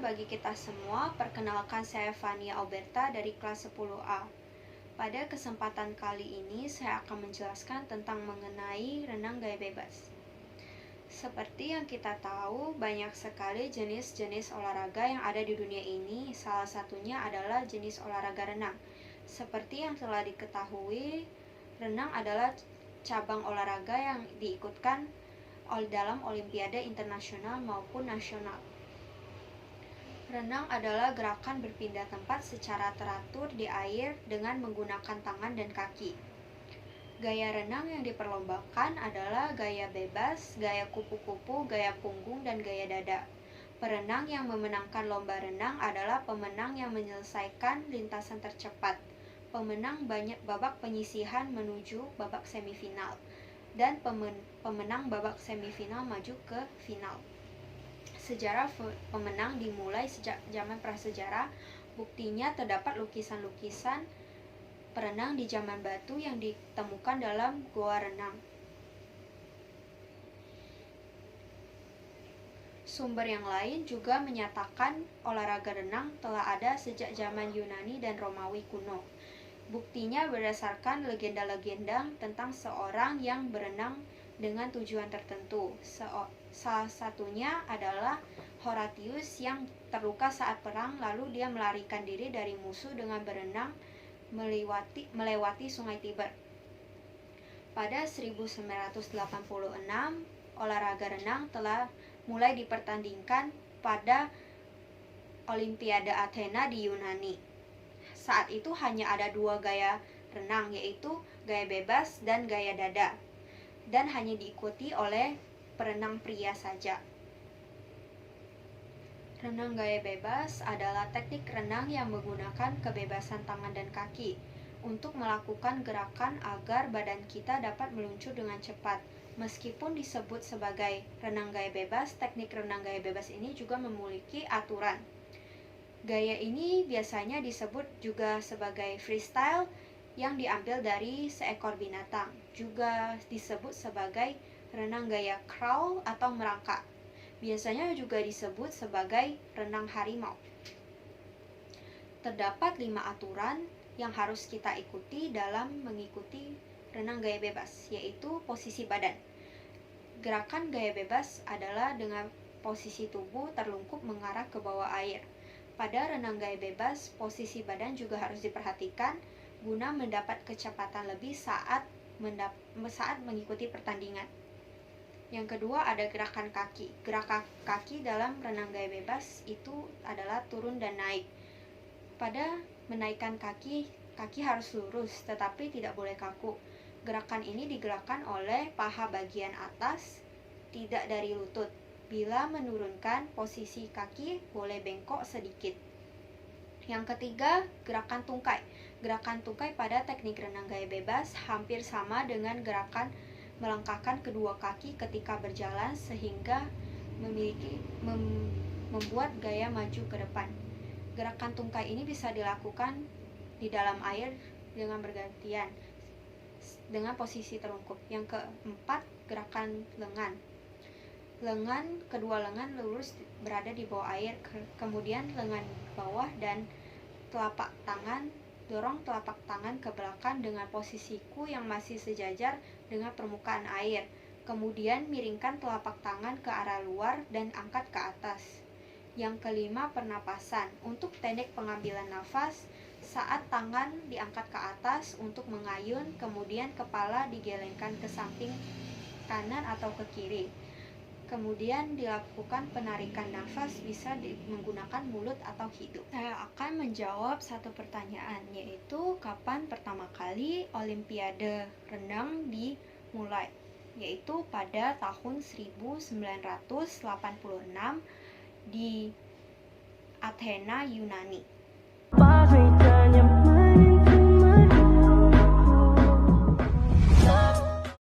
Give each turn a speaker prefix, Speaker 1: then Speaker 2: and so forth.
Speaker 1: bagi kita semua. Perkenalkan, saya Fania Auberta dari kelas 10A. Pada kesempatan kali ini saya akan menjelaskan tentang mengenai renang gaya bebas. Seperti yang kita tahu, banyak sekali jenis-jenis olahraga yang ada di dunia ini. Salah satunya adalah jenis olahraga renang. Seperti yang telah diketahui, renang adalah cabang olahraga yang diikutkan dalam olimpiade internasional maupun nasional. Renang adalah gerakan berpindah tempat secara teratur di air dengan menggunakan tangan dan kaki. Gaya renang yang diperlombakan adalah gaya bebas, gaya kupu-kupu, gaya punggung, dan gaya dada. Perenang yang memenangkan lomba renang adalah pemenang yang menyelesaikan lintasan tercepat. Pemenang banyak babak penyisihan menuju babak semifinal, dan pemenang babak semifinal maju ke final. Sejarah pemenang dimulai sejak zaman prasejarah. Buktinya terdapat lukisan-lukisan perenang di zaman batu yang ditemukan dalam goa renang. Sumber yang lain juga menyatakan olahraga renang telah ada sejak zaman Yunani dan Romawi kuno. Buktinya berdasarkan legenda-legenda tentang seorang yang berenang dengan tujuan tertentu. Salah satunya adalah Horatius yang terluka saat perang, lalu dia melarikan diri dari musuh dengan berenang melewati sungai Tiber. Pada 1986, olahraga renang telah mulai dipertandingkan pada Olimpiade Athena di Yunani. Saat itu hanya ada 2 gaya renang, yaitu gaya bebas dan gaya dada, dan hanya diikuti oleh perenang pria saja. Renang gaya bebas adalah teknik renang yang menggunakan kebebasan tangan dan kaki untuk melakukan gerakan agar badan kita dapat meluncur dengan cepat. Meskipun disebut sebagai renang gaya bebas, teknik renang gaya bebas ini juga memiliki aturan. Gaya ini biasanya disebut juga sebagai freestyle yang diambil dari seekor binatang. Juga disebut sebagai renang gaya crawl atau merangkak. Biasanya juga disebut sebagai renang harimau. Terdapat 5 aturan yang harus kita ikuti dalam mengikuti renang gaya bebas, yaitu posisi badan. Gerakan gaya bebas adalah dengan posisi tubuh terlungkup mengarah ke bawah air. Pada renang gaya bebas, posisi badan juga harus diperhatikan guna mendapat kecepatan lebih saat mengikuti pertandingan. Yang kedua ada gerakan kaki. Gerakan kaki dalam renang gaya bebas itu adalah turun dan naik. Pada menaikkan kaki, kaki harus lurus tetapi tidak boleh kaku. Gerakan ini digerakkan oleh paha bagian atas, tidak dari lutut. Bila menurunkan, posisi kaki boleh bengkok sedikit. Yang ketiga, gerakan tungkai. Gerakan tungkai pada teknik renang gaya bebas hampir sama dengan gerakan melangkahkan kedua kaki ketika berjalan sehingga membuat gaya maju ke depan. Gerakan tungkai ini bisa dilakukan di dalam air dengan bergantian dengan posisi terlungkup. Yang keempat, gerakan lengan. Kedua lengan lurus berada di bawah air, kemudian lengan bawah dan dorong telapak tangan ke belakang dengan posisi siku yang masih sejajar dengan permukaan air. Kemudian miringkan telapak tangan ke arah luar dan angkat ke atas. Yang kelima, pernapasan. Untuk teknik pengambilan nafas, saat tangan diangkat ke atas untuk mengayun, kemudian kepala digelengkan ke samping kanan atau ke kiri. Kemudian dilakukan penarikan nafas bisa menggunakan mulut atau hidung. Saya akan menjawab satu pertanyaan, yaitu kapan pertama kali Olimpiade renang dimulai? Yaitu pada tahun 1986 di Athena, Yunani.